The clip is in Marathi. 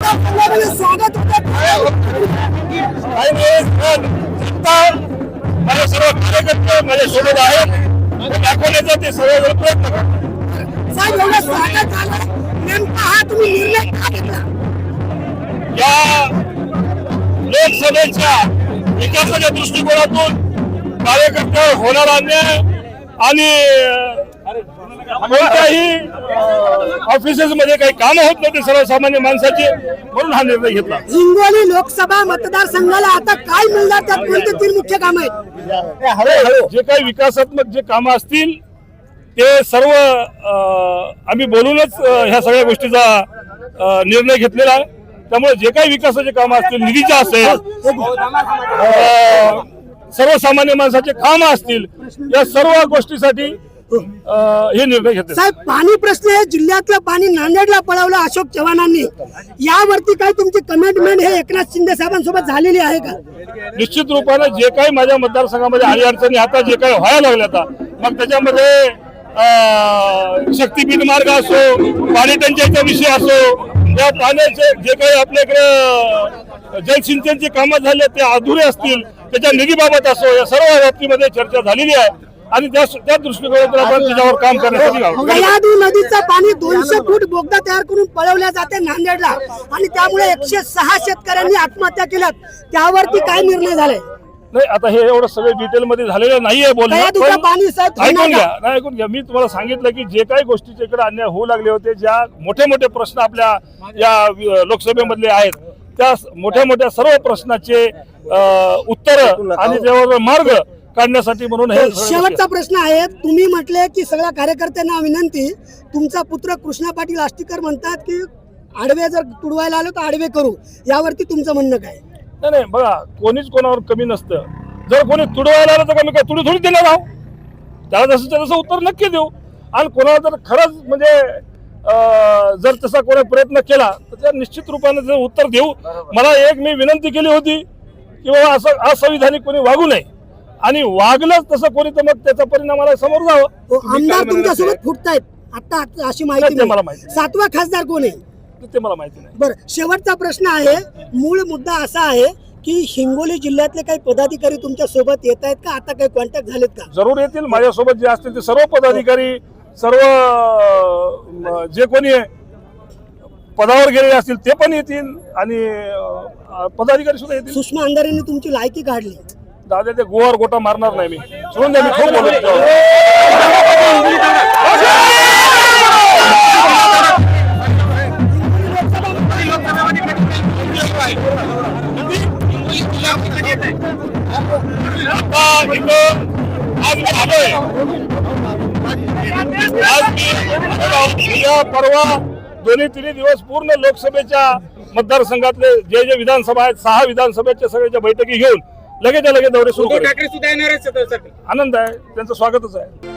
मतदारसंघामध्ये स्वागत होतं. माझे सर्व कार्यकर्ते माझ्या सोबत आहेत, दाखवण्याचा ते सर्व प्रयत्न करतात. साहेब एवढं स्वागत झालं, नेमका हा तुम्ही निर्णय का घेतला? या लोकसभेच्या विकासाच्या दृष्टिकोनातून कार्यकर्त्यावर होणारा अन्याय आणि कोणत्याही ऑफिसेस मध्ये काही काम होत नव्हते सर्वसामान्य माणसाची, म्हणून हा निर्णय घेतला. हिंगोली लोकसभा मतदारसंघाला आता काय मिळणार, त्यात कोणते 3 मुख्य काम आहेत? जे काही विकासात्मक जे कामं असतील ते सर्व आम्ही बोलूनच ह्या सगळ्या गोष्टीचा निर्णय घेतलेला आहे. त्यामुळे जे काही विकासाचे कामं असतील, निधीचे असेल, सर्वसामान्य माणसाचे कामं असतील, या सर्व गोष्टीसाठी हे निर्णय घेतले. साहेब पाणी प्रश्न हे जिल्ह्यातलं पाणी नांदेडला पळवलं अशोक चव्हाणांनी, यावरती काय तुमची कमिटमेंट हे एकनाथ शिंदे साहेबांसोबत झालेली आहे का? निश्चित रूपाने जे काही माझ्या मतदारसंघामध्ये अडचणी आता जे काही व्हायला लागल्या आता, मग त्याच्यामध्ये शक्तीपीठ मार्ग असो, पाणी टंचाईचा विषय असो, या पाण्याचे जे काही आपल्याकडे जलसिंचनचे कामं झाले ते अधुरे असतील, त्याच्या निधीबाबत असो, या सर्व बाबतीमध्ये चर्चा झालेली आहे आणि त्या दृष्टिकोनातून आपण त्याच्यावर काम करण्यासाठी गयादू नदीचं पाणी 200 फूट बोगदा तयार करून पळवल्या जाते नांदेडला आणि त्यामुळे 106 शेतकऱ्यांनी आत्महत्या केल्यात, त्यावरती काय निर्णय झालाय? नाही, आता हे एवढं सगळं डिटेल मध्ये झालेलं नाहीये बोलणं. ऐकून घ्या, मी तुम्हाला सांगितलं की जे काही गोष्टीच्या इकडे अन्याय होऊ लागले होते, ज्या मोठे मोठे प्रश्न आपल्या या लोकसभेमधले आहेत, त्या मोठ्या सर्व प्रश्नाचे उत्तर आणि त्यावर मार्ग काढण्यासाठी म्हणून हे शेवटचा प्रश्न आहे. तुम्ही म्हटले की सगळ्या कार्यकर्त्यांना विनंती, तुमचा पुत्र कृष्णा पाटील आष्टीकर म्हणतात की आडवे जर तुडवायला आलो तर आडवे करू, यावरती तुमचं म्हणणं काय? नाही, बघा, कोणीच कोणावर कमी नसतं. जर कोणी तुडवायला आलं तर कमी काय तुडी थोडी देणार आहोत, त्याला जसं उत्तर नक्की देऊ. आणि कोणाला जर खरंच म्हणजे जर तसा कोणी प्रयत्न केला तर त्या निश्चित रूपाने उत्तर देऊ. मला मी विनंती केली होती की बाबा असं असंविधानिक कोणी वागू नये, आणि वागलंच तसं कोणी तर मग त्याचा परिणामाला समोर जावं. आमदार तुमच्यासोबत फुटतायत आता अशी माहिती मला माहिती. 7वा खासदार कोण आहे ते मला माहिती नाही. बरं, शेवटचा प्रश्न आहे. मूळ मुद्दा असा आहे की हिंगोली जिल्ह्यातले काही पदाधिकारी तुमच्या सोबत येत आहेत का? आता काही कॉन्टॅक्ट झालेत का? जरूर येतील. माझ्यासोबत जे असतील ते सर्व पदाधिकारी, सर्व जे कोणी पदावर गेलेले असतील ते पण येतील आणि पदाधिकारी सुद्धा येतील. सुषमा अंधारेंनी तुमची लायकी काढली. दादा, ते गोवार गोटा मारणार नाही मी. सोडून द्या, मी खूप बोलतो. परवा 2-3 दिवस पूर्ण लोकसभेच्या मतदारसंघातले जे विधानसभा आहेत, 6 विधानसभेच्या सगळ्याच्या बैठकी घेऊन लगेच दौरे सुरू. ठाकरे सुद्धा येणार आहेत. आनंद आहे, त्यांचं स्वागतच आहे.